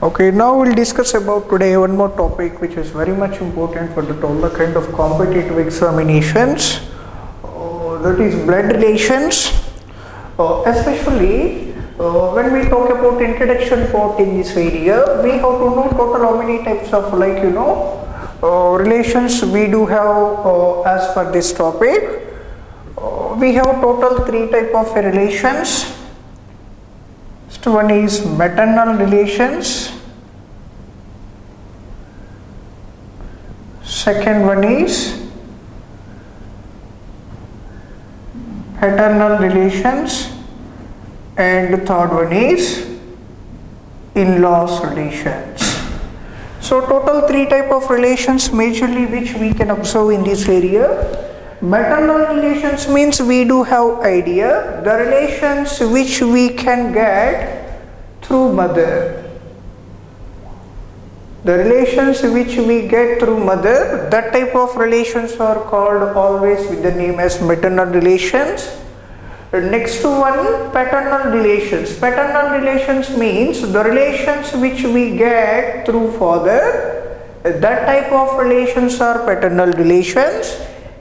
Okay, now we'll discuss about today one more topic which is very much important for all the kind of competitive examinations. That is blood relations. Especially when we talk about introduction part in this area, we have to know total how many types of relations we do have as per this topic. We have total 3 type of relations. First one is maternal relations. Second one is paternal relations, and third one is in-laws relations. So total 3 type of relations majorly which we can observe in this area. Maternal relations means we do have idea the relations which we can get through mother. The relations which we get through mother, that type of relations are called always with the name as maternal relations. Next one, paternal relations. Paternal relations means the relations which we get through father, that type of relations are paternal relations.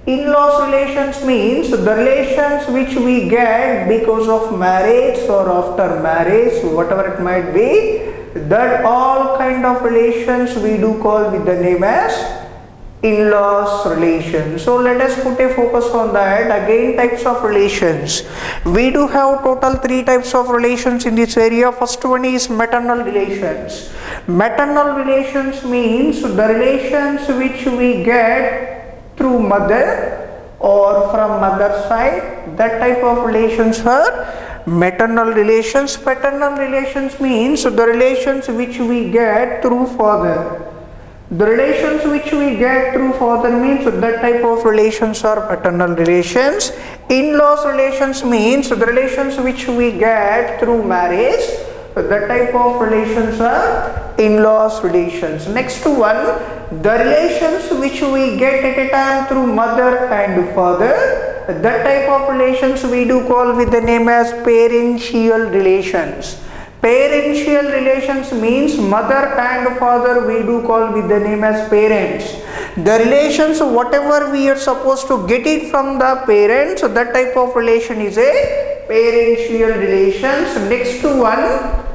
In-laws relations means the relations which we get because of marriage or after marriage, whatever it might be, that all kind of relations we do call with the name as in-laws relations. So let us put a focus on that. Again, types of relations. We do have total 3 types of relations in this area. First one is maternal relations. Maternal relations means the relations which we get through mother or from mother side, that type of relations are maternal relations. Paternal relations means the relations which we get through father. The relations which we get through father means that type of relations are paternal relations. In-laws relations means the relations which we get through marriage, that type of relations are in-laws relations. Next one, the relations which we get at a time through mother and father, that type of relations we do call with the name as parental relations. Parental relations means mother and father we do call with the name as parents. The relations whatever we are supposed to get it from the parents, that type of relation is a parental relations. Next one,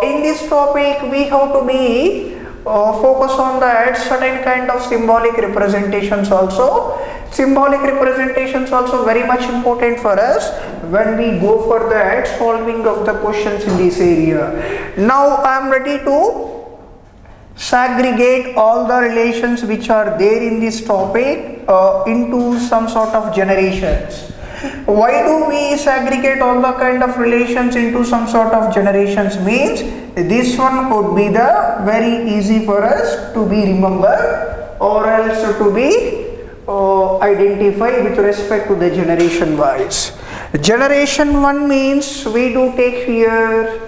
in this topic we have to be focus on that certain kind of symbolic representations also. Symbolic representations also very much important for us when we go for that solving of the questions in this area. Now I am ready to segregate all the relations which are there in this topic into some sort of generations. Why do we segregate all the kind of relations into some sort of generations means this one would be the very easy for us to be remembered or else to be identified with respect to the generation wise. Generation 1 means we do take here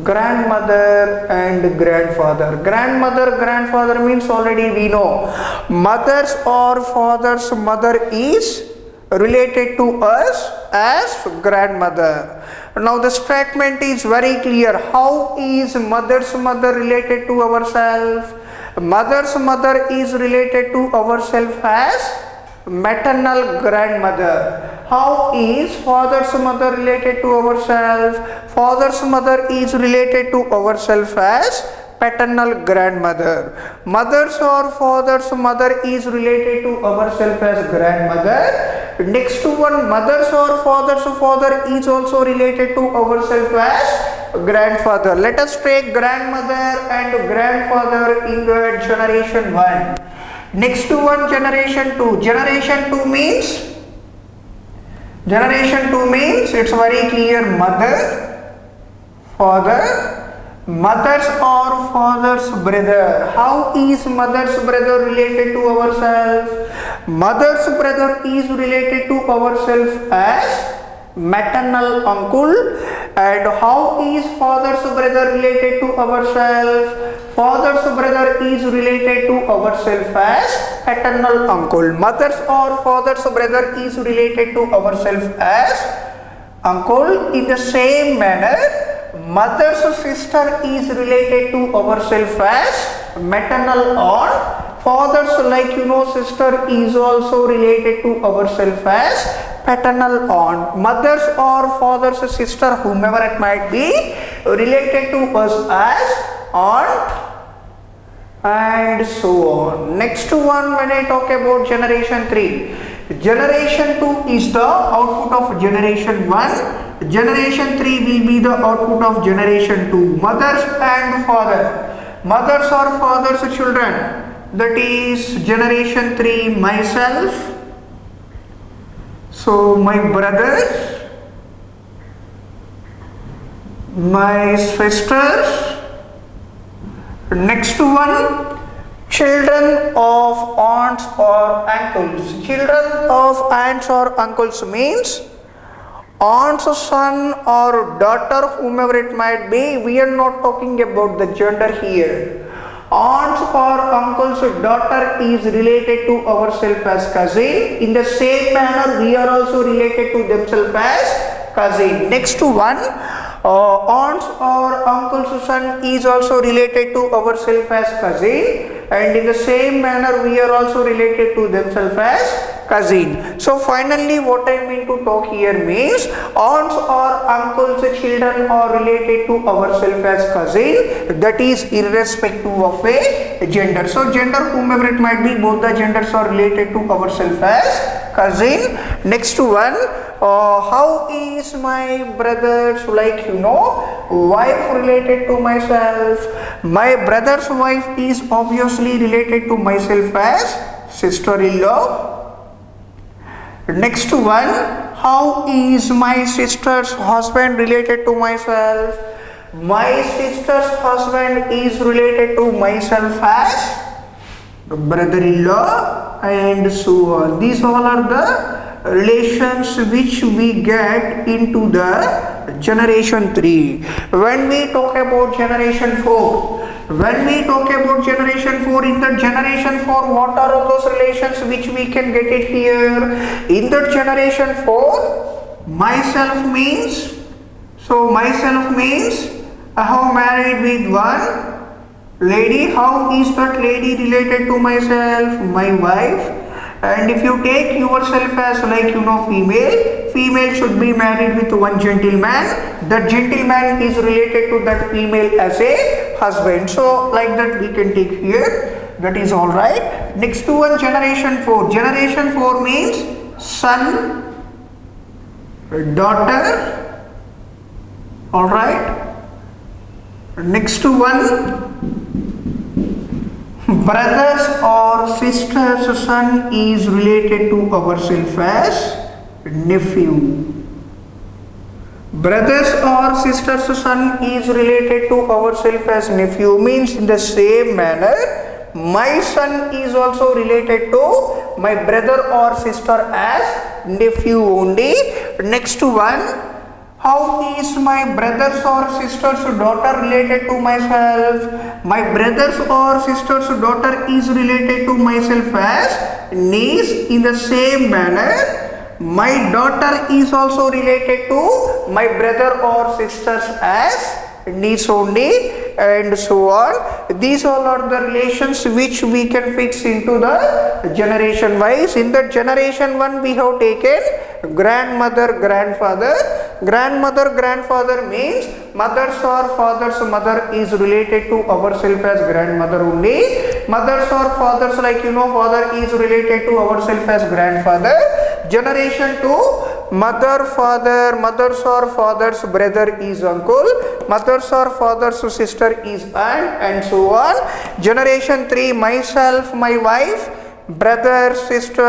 grandmother and grandfather. Grandmother, grandfather means already we know mother's or father's mother is related to us as grandmother. Now the statement is very clear. How is mother's mother related to ourselves? Mother's mother is related to ourselves as maternal grandmother. How is father's mother related to ourselves? Father's mother is related to ourselves as paternal grandmother. Mother's or father's mother is related to ourselves as grandmother. Next one, mother's or father's father is also related to ourselves as grandfather. Let us take grandmother and grandfather in the generation 1. Next one, generation 2. Generation 2 means it's very clear mother, father, mother's or father's brother. How is mother's brother related to ourselves? Mother's brother is related to ourselves as maternal uncle. And how is father's brother related to ourselves? Father's brother is related to ourselves as paternal uncle. Mother's or father's brother is related to ourselves as uncle. In the same manner, mother's sister is related to ourselves as maternal aunt. Father's sister is also related to ourselves as paternal aunt. Mother's or father's sister, whomever it might be, related to us as aunt, and so on. Next one, when I talk about generation 3, generation 2 is the output of generation 1, generation 3 will be the output of generation 2. Mothers and father, mothers or father's children, that is generation 3, myself, so my brothers, my sisters. Next one, children of aunts or uncles. Children of aunts or uncles means aunt's son or daughter, whomever it might be. We are not talking about the gender here. Aunt's or uncle's daughter is related to ourselves as cousin. In the same manner, we are also related to themselves as cousin. Next one, aunt's or uncle's son is also related to ourselves as cousin, and in the same manner we are also related to themselves as cousin. So finally what I mean to talk here means aunts or uncle's children are related to ourselves as cousin, that is irrespective of a gender. So gender, whomever it might be, both the genders are related to ourselves as cousin. Next one, how is my brother's wife related to myself? My brother's wife is obviously related to myself as sister-in-law. Next one, how is my sister's husband related to myself? My sister's husband is related to myself as brother-in-law, and so on. These all are the relations which we get into the generation 3. When we talk about generation 4, in the generation 4, what are those relations which we can get it here? In the generation 4, myself means I have married with one lady. How is that lady related to myself? My wife. And if you take yourself as female should be married with one gentleman. That gentleman is related to that female as a husband. So like that we can take here. That is all right. Next to one, generation 4. Generation 4 means son, daughter. All right. Next to one, brothers or sisters' son is related to ourselves as nephew. Brothers or sisters' son is related to ourselves as nephew means in the same manner my son is also related to my brother or sister as nephew only. Next one, how is my brother's or sister's daughter related to myself? My brother's or sister's daughter is related to myself as niece. In the same manner, my daughter is also related to my brother or sisters as niece only, and so on. These all are the relations which we can fix into the generation wise. In the generation 1 we have taken grandmother, grandfather. Grandmother, grandfather means mother's or father's mother is related to ourselves as grandmother only. Mother's or father's father is related to ourselves as grandfather. Generation 2, mother, father, mother's or father's brother is uncle, mother's or father's sister is aunt, and so on. Generation 3, myself, my wife, brother, sister,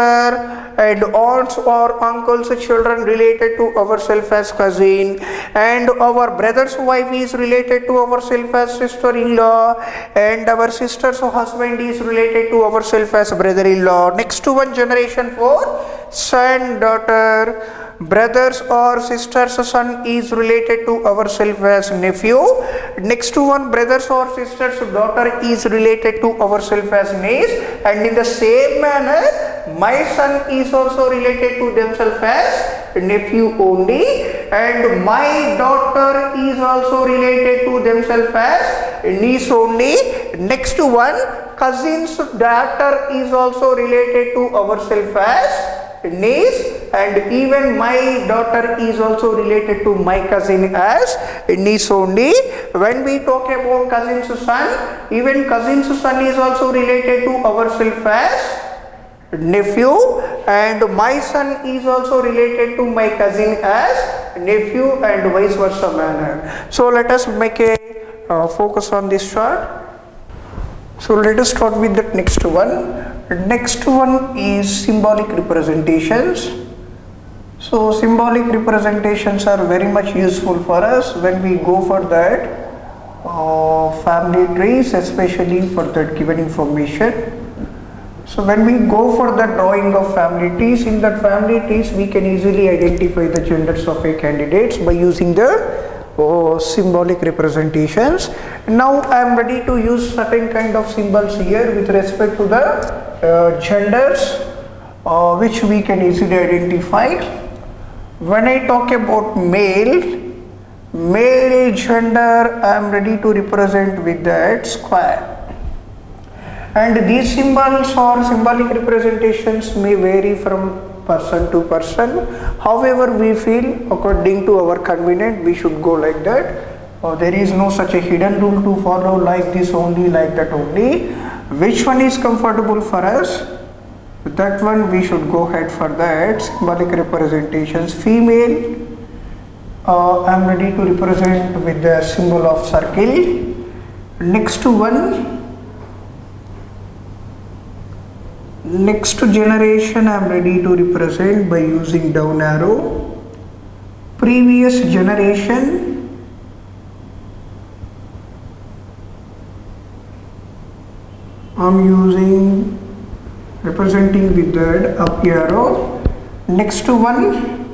and aunts or uncles children related to ourselves as cousin, and our brother's wife is related to ourselves as sister-in-law, and our sister's husband is related to ourselves as brother-in-law. Next to one, generation 4, son, daughter, brothers or sisters son is related to ourselves as nephew. Next to one, brothers or sisters daughter is related to ourselves as niece, and in the same manner my son is also related to themselves as nephew only, and my daughter is also related to themselves as niece only. Next one, cousin's daughter is also related to ourselves as niece, and even my daughter is also related to my cousin as niece only. When we talk about cousin's son, even cousin's son is also related to ourselves as nephew, and my son is also related to my cousin as nephew, and vice versa manner. So let us make a focus on this chart. So let us start with the next one. Next one is symbolic representations. So symbolic representations are very much useful for us when we go for that family trees, especially for that given information. So when we go for the drawing of family trees, in that family trees we can easily identify the genders of a candidates by using the symbolic representations. Now I am ready to use certain kind of symbols here with respect to the genders which we can easily identify. When I talk about male gender, I am ready to represent with that square. And these symbols or symbolic representations may vary from person to person. However, we feel according to our convenience we should go like that. There is no such a hidden rule to follow, like this only, like that only. Which one is comfortable for us? That one we should go ahead for that. Symbolic representations. Female, I am ready to represent with the symbol of circle. Next one. Next generation I am ready to represent by using down arrow. Previous generation, I am representing with that up arrow. Next one,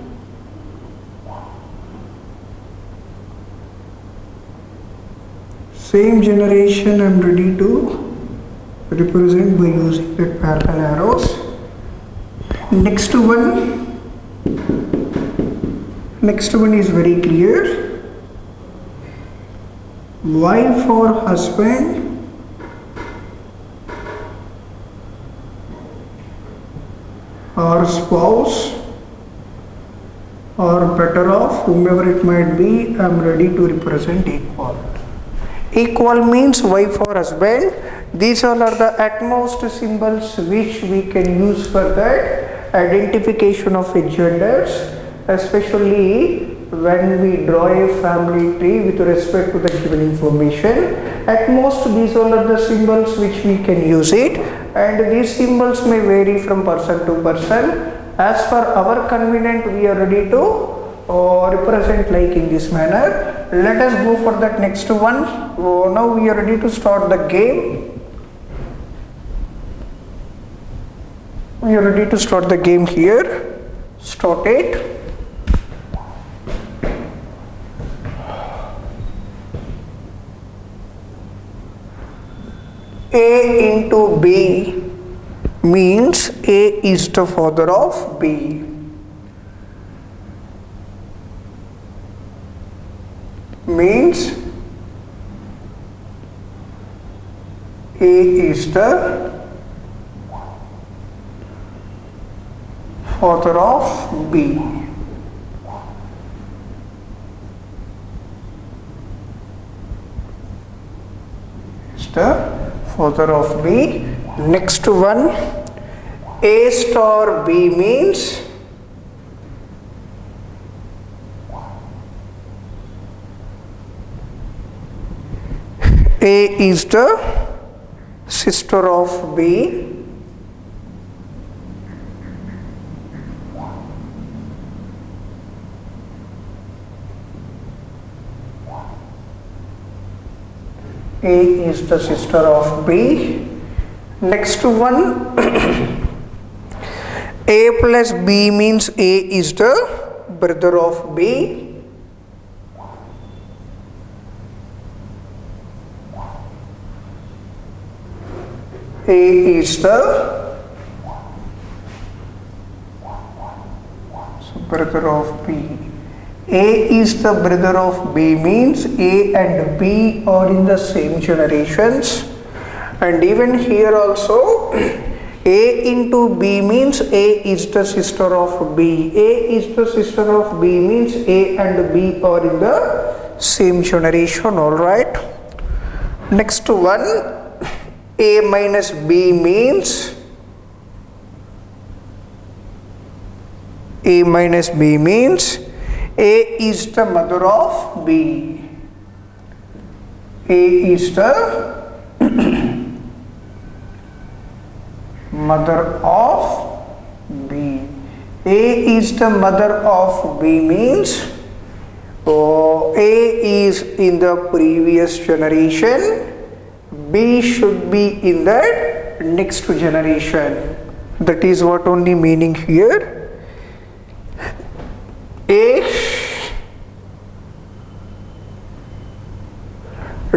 same generation I am ready to represent by using the parallel arrows. Next one is very clear. Wife or husband, or spouse, or better off, whomever it might be, I am ready to represent equal. Equal means wife or husband. These all are the utmost symbols which we can use for that identification of a genders, especially when we draw a family tree with respect to the given information. At most, these all are the symbols which we can use it, and these symbols may vary from person to person. As per our convenience, we are ready to represent like in this manner. Let us go for that next one. Now we are ready to start the game. We are ready to start the game here. Start it. A into B means A is the father of B. Means A is the father of B. Is the father of B. Next one, A star B means A is the sister of B. A is the sister of B. Next one, A plus B means A is the brother of B. A is the brother of B. A is the brother of B means A and B are in the same generations, and even here also A into B means A is the sister of B. A is the sister of B means A and B are in the same generation. Alright. Next one, A minus B means A minus B means A is the mother of B. A is the mother of B. A is the mother of B means A is in the previous generation, B should be in the next generation. That is what only meaning here. A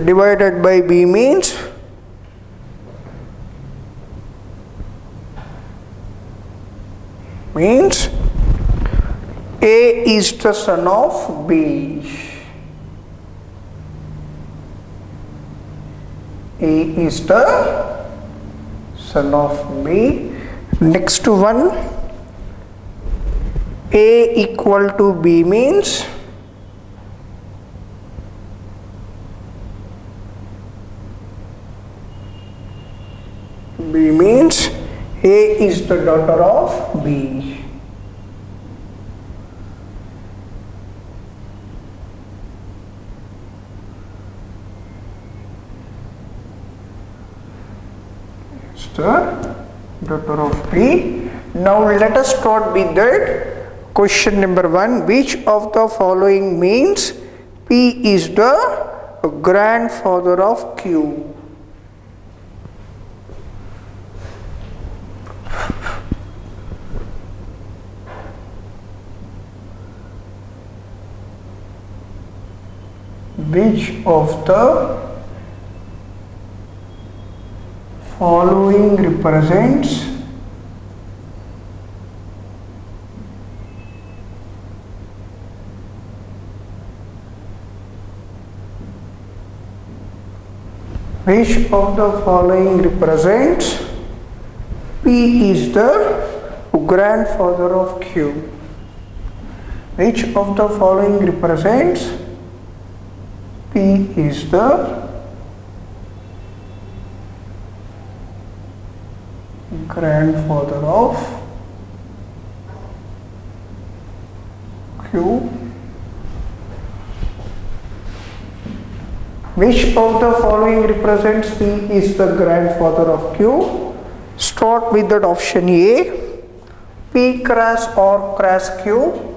divided by B means A is the son of B. A is the son of B. Next one, A equal to B means A is the daughter of B. It's the daughter of B. Now let us start with that. Question number 1. Which of the following means P is the grandfather of Q? Which of the following represents P is the grandfather of Q? Which of the following represents P is the grandfather of Q? Which of the following represents P is the grandfather of Q? Start with that option A, P cross or cross Q.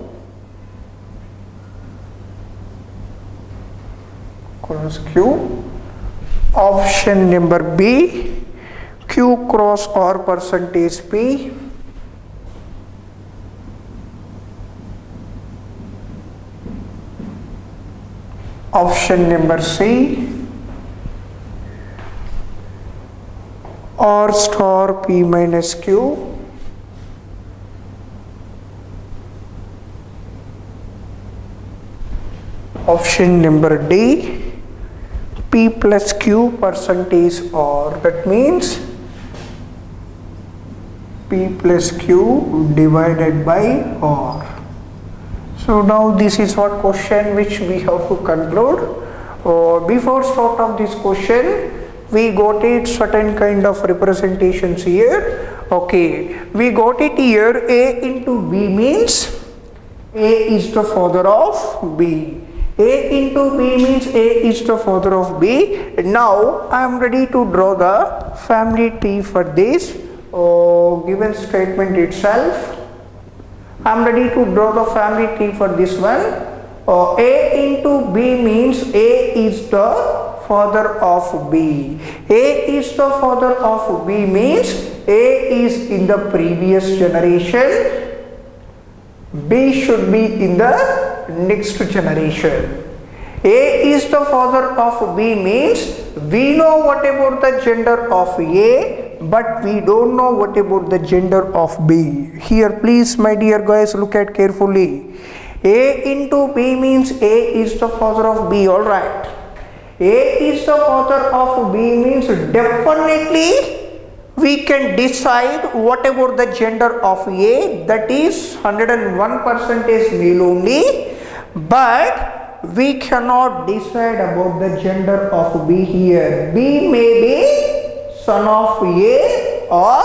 Cross Q. Option number B, Q cross or percentage P. Option number C, or star P minus Q. Option number D, P plus Q percentage or. That means P plus Q divided by R. So now this is what question which we have to conclude. Before start of this question, we got it certain kind of representations here. Okay, we got it here. A into B means A is the father of B. A into B means A is the father of B. Now I am ready to draw the family tree for this given statement itself. I am ready to draw the family tree for this one. A into B means A is the father of B. A is the father of B means A is in the previous generation. B should be in the next generation. A is the father of B means we know what about the gender of A. but we don't know what about the gender of B. Here please my dear guys look at carefully. A into B means A is the father of B, alright. A is the father of B means definitely we can decide what about the gender of A, that is 101% male only, but we cannot decide about the gender of B here. B may be son of A or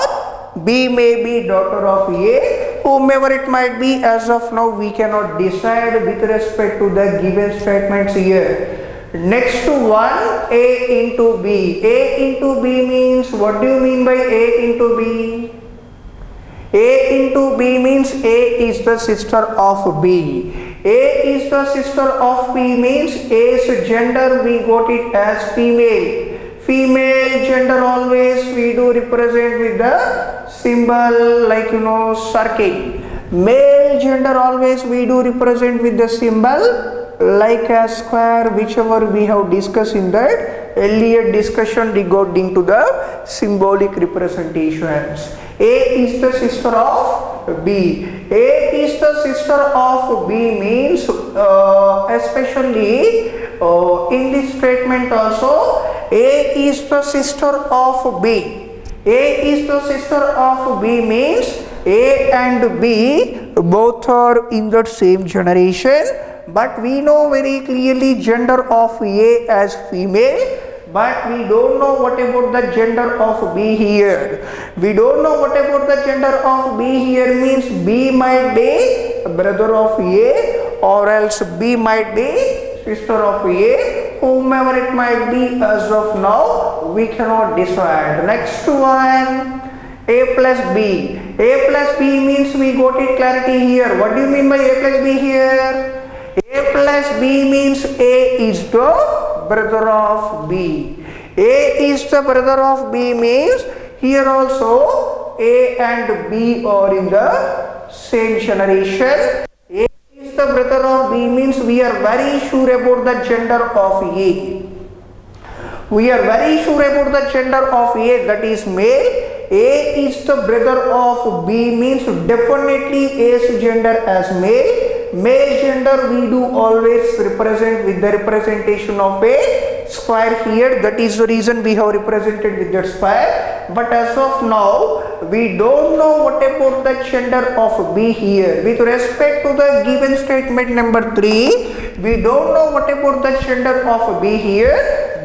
B may be daughter of A, whomever it might be. As of now we cannot decide with respect to the given statements here. Next one, A into B. A into B means, what do you mean by A into B? A into B means A is the sister of B. A is the sister of B means A's gender we got it as female. Female gender always we do represent with the symbol like circle. Male gender always we do represent with the symbol like a square, whichever we have discussed in that earlier discussion regarding to the symbolic representations. A is the sister of B. A is the sister of B means especially in this statement also A is the sister of B. A is the sister of B means A and B both are in the same generation, but we know very clearly gender of A as female, but we don't know what about the gender of B here. We don't know what about the gender of B here means B might be brother of A or else B might be sister of A, whomever it might be. As of now we cannot decide. Next one, A plus B. A plus B means we got it clarity here. What do you mean by A plus B here? A plus B means A is the brother of B. A is the brother of B means here also A and B are in the same generation. A is the brother of B means we are very sure about the gender of A. We are very sure about the gender of A, that is male. A is the brother of B means definitely A's gender as male. Male gender we do always represent with the representation of a square here. That is the reason we have represented with that square. But as of now we don't know what about the gender of B here. With respect to the given statement number 3, we don't know what about the gender of B here.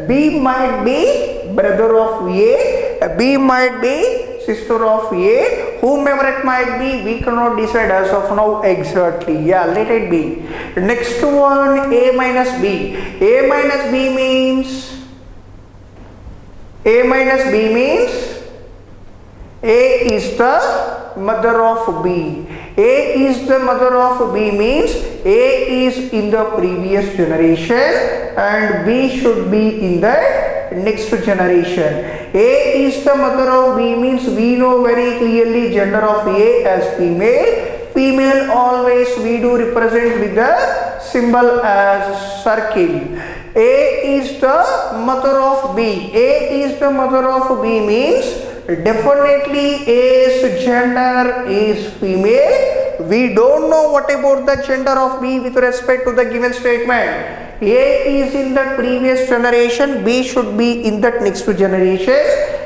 B might be brother of A, B might be sister of A, whomever it might be, we cannot decide as of now exactly. Yeah, let it be. Next one, A minus B. A minus B means A is the mother of B. A is the mother of B means A is in the previous generation and B should be in the next generation. A is the mother of B means we know very clearly gender of A as female. Female always we do represent with the symbol as circle. A is the mother of B. A is the mother of B means definitely A's gender is female. We don't know what about the gender of B with respect to the given statement. A is in the previous generation, B should be in that next generation.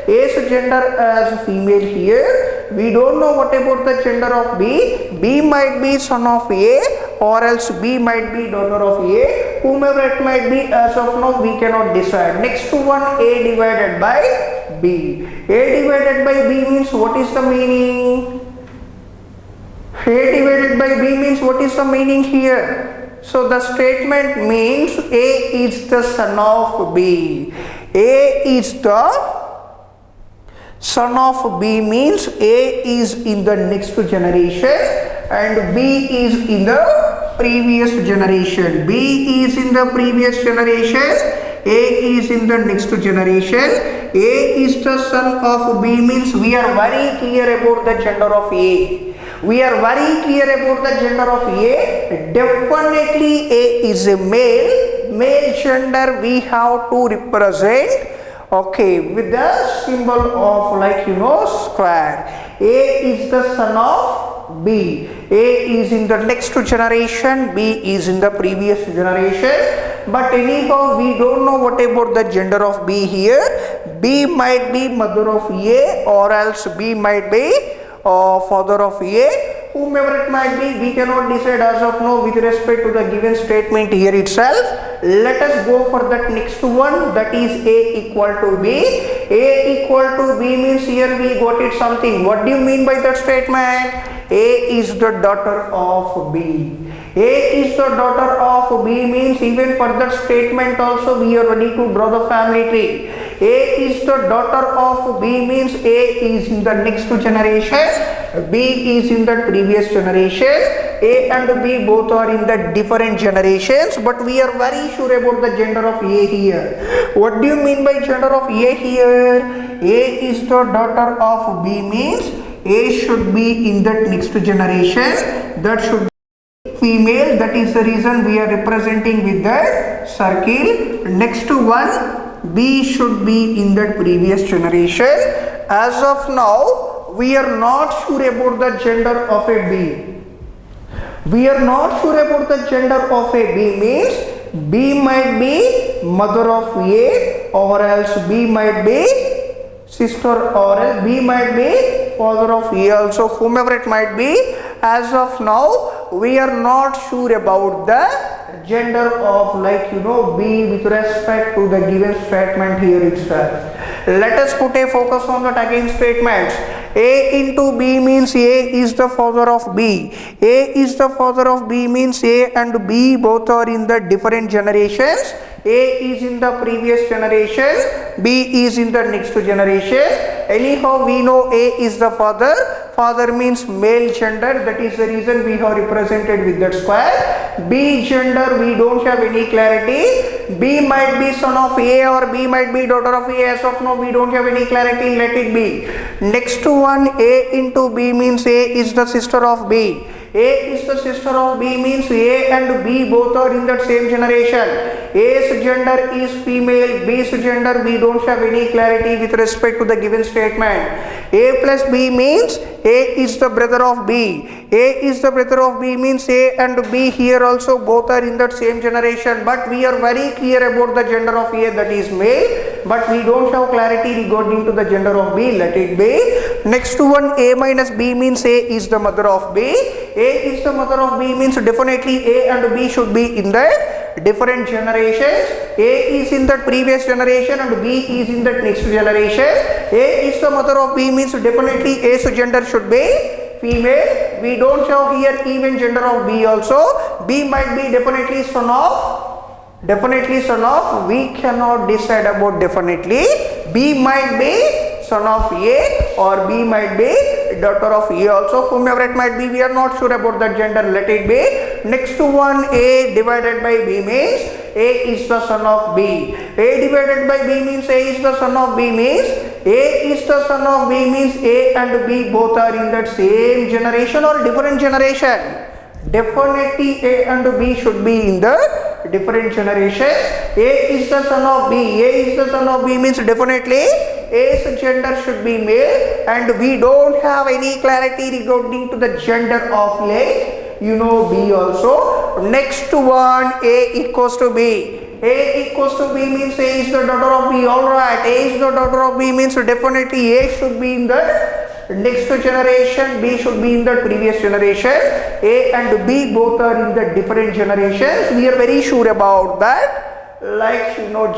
A's gender as female here. We don't know what about the gender of B. B might be son of A or else B might be daughter of A. Whomever it might be, as of now we cannot decide. Next one, A divided by B. A divided by B means what is the meaning? A divided by B means what is the meaning here? So the statement means A is the son of B. A is the son of B means A is in the next generation and B is in the previous generation. B is in the previous generation, A is in the next generation. A is the son of B means we are very clear about the gender of A. We are very clear about the gender of A. Definitely A is a male. Male gender we have to represent Okay, with the symbol of like square. A is the son of B. A is in the next generation, B is in the previous generation. But anyhow, we don't know what about the gender of B here. B might be mother of A, or else B might be father of A. Whomever it might be, we cannot decide as of now with respect to the given statement here itself. Let us go for that next one, that is A equal to B. A equal to B means here we got it something. What do you mean by that statement? A is the daughter of B. A is the daughter of B means even for that statement also we are ready to draw the family tree. A is the daughter of B means A is in the next generation, B is in the previous generation. A and B both are in the different generations, but we are very sure about the gender of A here. What do you mean by gender of A here? A is the daughter of B means A should be in that next generation, that should be female. That is the reason we are representing with that circle. Next one, B should be in that previous generation. As of now, we are not sure about the gender of a B. We are not sure about the gender of a B means B might be mother of A, or else B might be sister, or else B might be father of A also, whomever it might be. As of now, we are not sure about the gender of B with respect to the given statement here itself. Let us put a focus on that again statements. A into B means A is the father of B. A is the father of B means A and B both are in the different generations. A is in the previous generation, B is in the next generation. Anyhow, we know A is the father. Father means male gender, that is the reason we have represented with that square. B gender, we don't have any clarity. B might be son of A or B might be daughter of A. As of now, we don't have any clarity, let it be. Next one, A into B means A is the sister of B. A is the sister of B means A and B both are in that same generation. A's gender is female, B's gender we don't have any clarity with respect to the given statement. A plus B means A is the brother of B. A is the brother of B means A and B here also both are in that same generation, but we are very clear about the gender of A, that is male, but we don't have clarity regarding to the gender of B, let it be. Next one, A minus B means A is the mother of B. A is the mother of B means definitely A and B should be in the different generations. A is in the previous generation and B is in the next generation. A is the mother of B means definitely A's gender should be female. We don't have here even gender of B also. B might be definitely son of, we cannot decide about definitely. B might be son of A or B might be daughter of A also, whomever it might be, we are not sure about that gender, let it be. Next one, A divided by B means A is the son of B. A divided by B means A is the son of B means A is the son of B means A and B both are in that same generation or different generation. Definitely A and B should be in the different generations. A is the son of B. A is the son of B means definitely A's gender should be male, and we don't have any clarity regarding to the gender of B also. Next one, A equals to B. A equals to B means A is the daughter of B. Alright, A is the daughter of B means definitely A should be in the next generation, B should be in the previous generation. A and B both are in the different generations. We are very sure about that.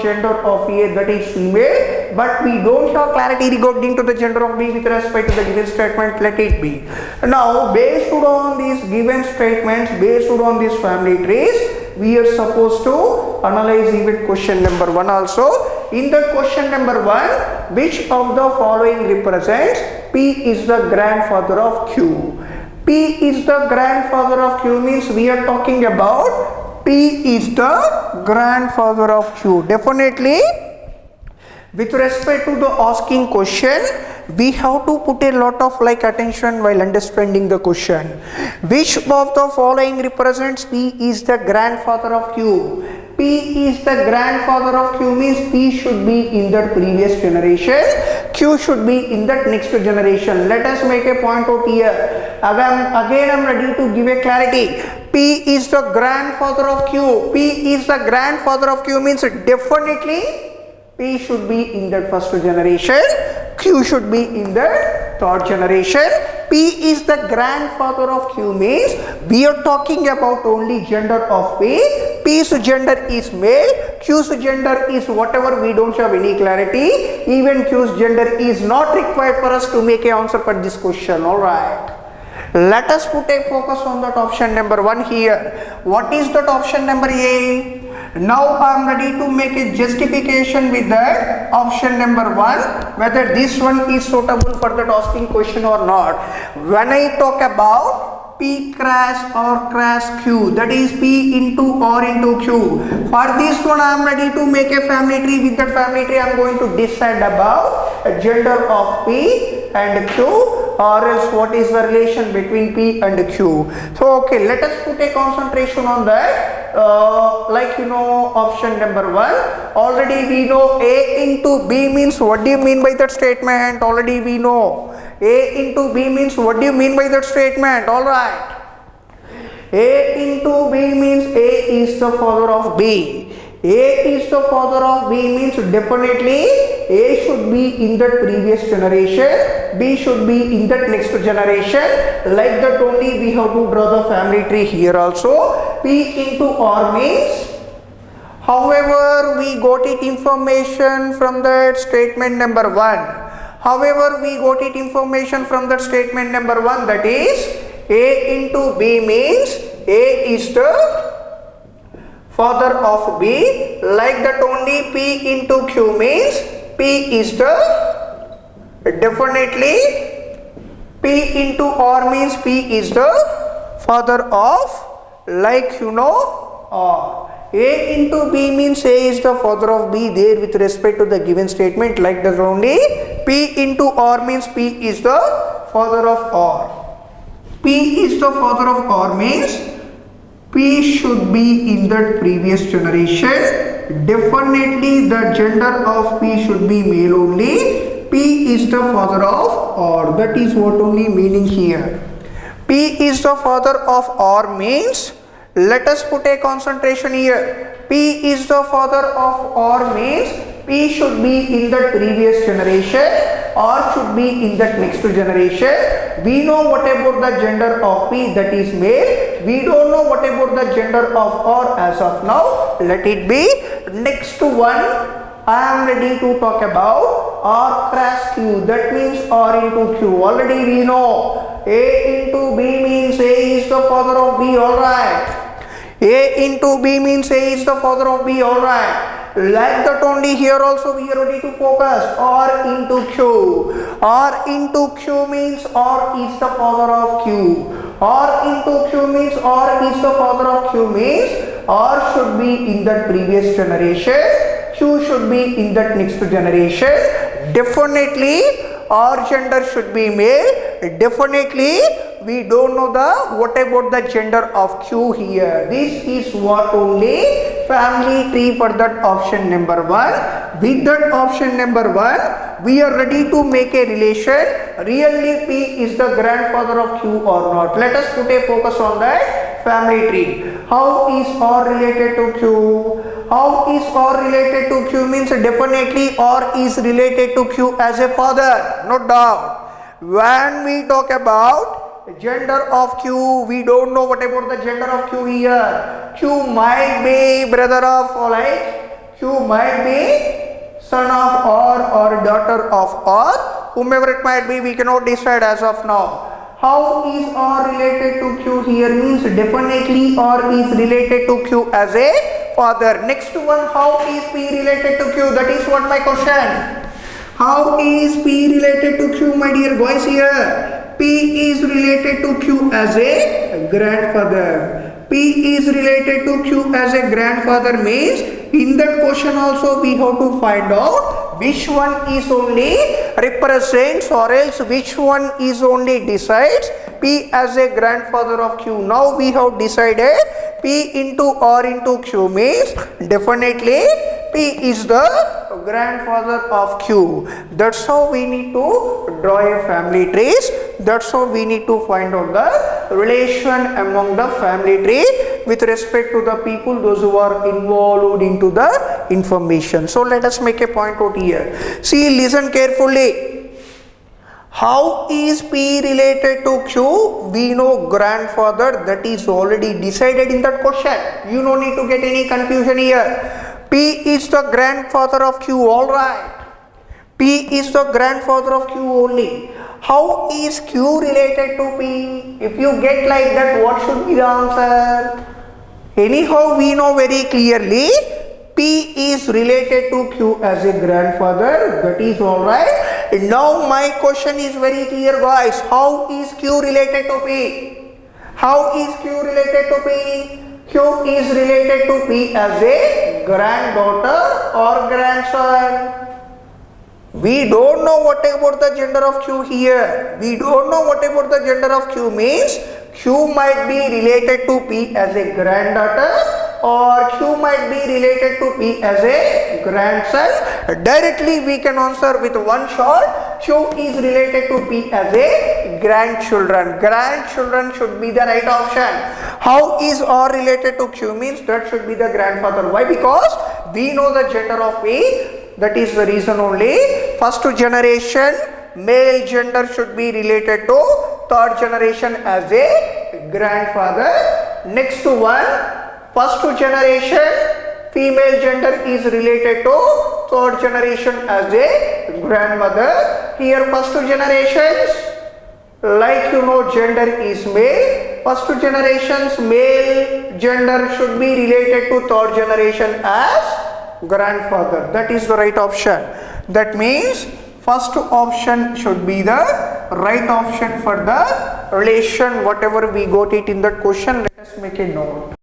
Gender of A, that is female, but we don't have clarity regarding to the gender of B with respect to the given statement, let it be. Now, based on these given statements, based on these family trees, we are supposed to analyze even question number 1 also. In the question number 1, which of the following represents P is the grandfather of Q? P is the grandfather of Q means we are talking about P is the grandfather of Q. Definitely, with respect to the asking question, we have to put a lot of attention while understanding the question. Which of the following represents P is the grandfather of Q? P is the grandfather of Q means P should be in that previous generation, Q should be in that next generation. Let us make a point out here. Again I am ready to give a clarity. P is the grandfather of Q. P is the grandfather of Q means definitely P should be in that first generation, Q should be in the third generation. P is the grandfather of Q means we are talking about only gender of P. P's gender is male, Q's gender is whatever, we don't have any clarity. Even Q's gender is not required for us to make an answer for this question. Alright. Let us put a focus on that option number 1 here. What is that option number A? Now I am ready to make a justification with that option number 1, whether this one is suitable for that asking question or not. When I talk about P cross or cross Q, that is P into R into Q. For this one I am ready to make a family tree. With that family tree I am going to decide about a gender of P and Q, or else what is the relation between P and Q. So okay, let us put a concentration on that. Option number 1, already we know A into B means, what do you mean by that statement? Already we know A into B means, what do you mean by that statement? Alright, A into B means A is the father of B. A is the father of B means definitely A should be in that previous generation, B should be in that next generation. Like that only we have to draw the family tree here also. P into R means, however we got it information from that statement number 1. However we got it information from that statement number 1, that is A into B means A is the father of B. Like that only P into Q means P is the, definitely P into R means P is the father of, R. A into B means A is the father of B there with respect to the given statement. Like that only P into R means P is the father of R. P is the father of R means P should be in that previous generation. Definitely the gender of P should be male only. P is the father of R. That is what only meaning here. P is the father of R means, let us put a concentration here. P is the father of R means P should be in that previous generation, R should be in that next generation. We know what about the gender of P, that is male. We don't know what about the gender of R as of now. Let it be. Next one, I am ready to talk about R cross Q, that means R into Q. Already we know A into B means A is the father of B. Alright. A into B means A is the father of B. Alright. Like that only here also we are ready to focus R into Q. R into Q means R is the father of Q. R into Q means R is the father of Q means R should be in that previous generation, Q should be in that next generation. Definitely R gender should be male. Definitely we don't know the what about the gender of Q here. This is what only family tree for that option number 1. With that option number 1, we are ready to make a relation. Really P is the grandfather of Q or not. Let us put a focus on that family tree. How is R related to Q? How is R related to Q means definitely R is related to Q as a father, no doubt. When we talk about gender of Q, we don't know what about the gender of Q here. Q might be brother of, Q might be son of R or daughter of R, whomever it might be, we cannot decide as of now. How is R related to Q here means definitely R is related to Q as a father. Next one, how is P related to Q? That is what my question. How is P related to Q, my dear boys here? P is related to Q as a grandfather. P is related to Q as a grandfather means in that question also we have to find out which one is only represents or else which one is only decides P as a grandfather of Q. Now we have decided P into R into Q means definitely P is the grandfather of Q. That's how we need to draw a family trees. That's how we need to find out the relation among the family tree with respect to the people, those who are involved into the information. So let us make a point out here. See, listen carefully. How is P related to Q? We know grandfather, that is already decided in that question. You don't need to get any confusion here. P is the grandfather of Q, alright. P is the grandfather of Q only. How is Q related to P? If you get like that, what should be the answer? Anyhow, we know very clearly P is related to Q as a grandfather, that is alright. Now my question is very clear, guys. How is Q related to P? How is Q related to P? Q is related to P as a granddaughter or grandson. We don't know what about the gender of Q here. We don't know what about the gender of Q means. Q might be related to P as a granddaughter, or Q might be related to P as a grandson. Directly we can answer with one shot. Q is related to P as a grandchildren. Grandchildren should be the right option. How is R related to Q means that should be the grandfather. Why? Because we know the gender of P. That is the reason only. First generation male gender should be related to third generation as a grandfather. Next one, first generation female gender is related to third generation as a grandmother. Here first generations, like you know, gender is male. First generation's male gender should be related to third generation as grandfather. That is the right option. That means first option should be the right option for the relation whatever we got it in that question. Let us make a note.